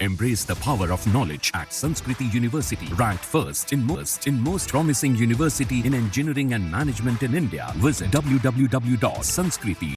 Embrace the power of knowledge at Sanskriti University, ranked first in most promising university in engineering and management in India. Visit www.sanskriti.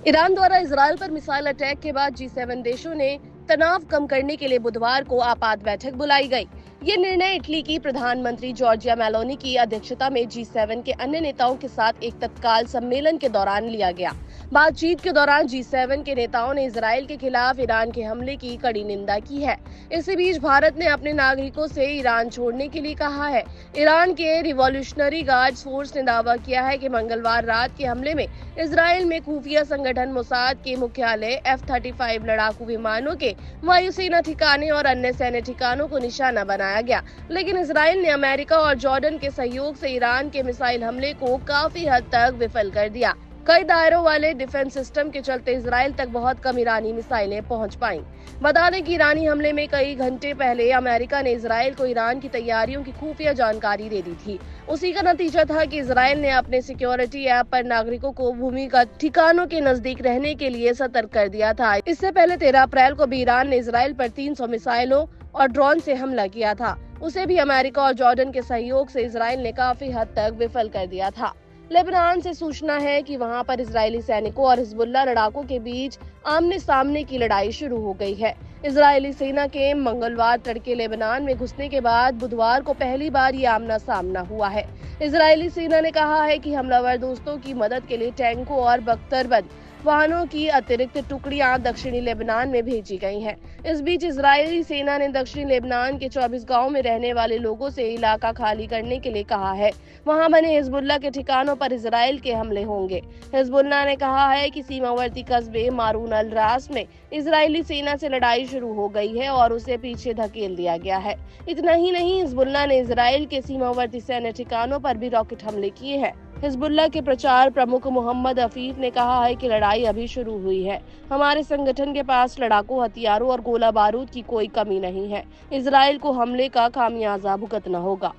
Iran द्वारा Israel पर missile attack के बाद G7 देशों ने तनाव कम करने के लिए बुधवार को आपात बैठक बुलाई गई। ये निर्णय इटली की प्रधानमंत्री जॉर्जिया मेलोनी की अध्यक्षता में G7 के अन्य नेताओं के साथ एक तत्काल सम्मेलन के दौरान लिया गया। बातचीत के दौरान G7 के नेताओं ने इजरायल के खिलाफ ईरान के हमले की कड़ी निंदा की है। इसी बीच भारत ने अपने नागरिकों से ईरान छोड़ने के लिए कहा है। ईरान के रिवॉल्यूशनरी गार्ड्स फोर्स ने दावा किया है कि मंगलवार रात के हमले में इजरायल में खुफिया संगठन मोसाद के मुख्यालय F-35 लड़ाकू विमानों के वायुसेना ठिकाने और अन्य सैन्य ठिकानों को निशाना बनाया गया, लेकिन इजरायल ने अमेरिका और जॉर्डन के सहयोग से ईरान के मिसाइल हमले को काफी हद तक विफल कर दिया। कई दायरों वाले डिफेंस सिस्टम के चलते इजरायल तक बहुत कम ईरानी मिसाइलें पहुंच पाईं। बता दें कि ईरानी हमले में कई घंटे पहले अमेरिका ने इजरायल को ईरान की तैयारियों की खुफिया जानकारी दे दी थी। उसी का नतीजा था कि इजरायल ने अपने सिक्योरिटी ऐप पर नागरिकों को भूमिगत ठिकानों के नजदीक रहने के लिए सतर्क कर दिया था। इससे पहले 13 अप्रैल को भी ईरान ने इजरायल पर 300 मिसाइलों और ड्रोन से हमला किया था। उसे भी अमेरिका और जॉर्डन के सहयोग से इजरायल ने काफी हद तक विफल कर दिया था। लेबनान से सूचना है कि वहां पर इजरायली सैनिकों और हिजबुल्लाह लड़ाकों के बीच आमने सामने की लड़ाई शुरू हो गई है। इजरायली सेना के मंगलवार तड़के लेबनान में घुसने के बाद बुधवार को पहली बार ये आमना सामना हुआ है। इजरायली सेना ने कहा है कि हमलावर दोस्तों की मदद के लिए टैंकों और बख्तरबंद वाहनों की अतिरिक्त टुकड़ियां दक्षिणी लेबनान में भेजी गई हैं। इस बीच इजरायली सेना ने दक्षिणी लेबनान के 24 गांवों में रहने वाले लोगों से इलाका खाली करने के लिए कहा है। वहां बने हिजबुल्लाह के ठिकानों पर इजरायल के हमले होंगे। हिजबुल्लाह ने कहा है कि सीमावर्ती कस्बे मारून अल रास में इजरायली सेना से लड़ाई शुरू हो गई है और उसे पीछे धकेल दिया गया है। इतना ही नहीं, हिजबुल्लाह ने इजरायल के सीमावर्ती सैन्य ठिकानों पर भी रॉकेट हमले किए हैं। हिजबुल्लाह के प्रचार प्रमुख मोहम्मद अफीफ ने कहा है कि लड़ाई अभी शुरू हुई है। हमारे संगठन के पास लड़ाकू हथियारों और गोला बारूद की कोई कमी नहीं है। इजरायल को हमले का खामियाजा भुगतना होगा।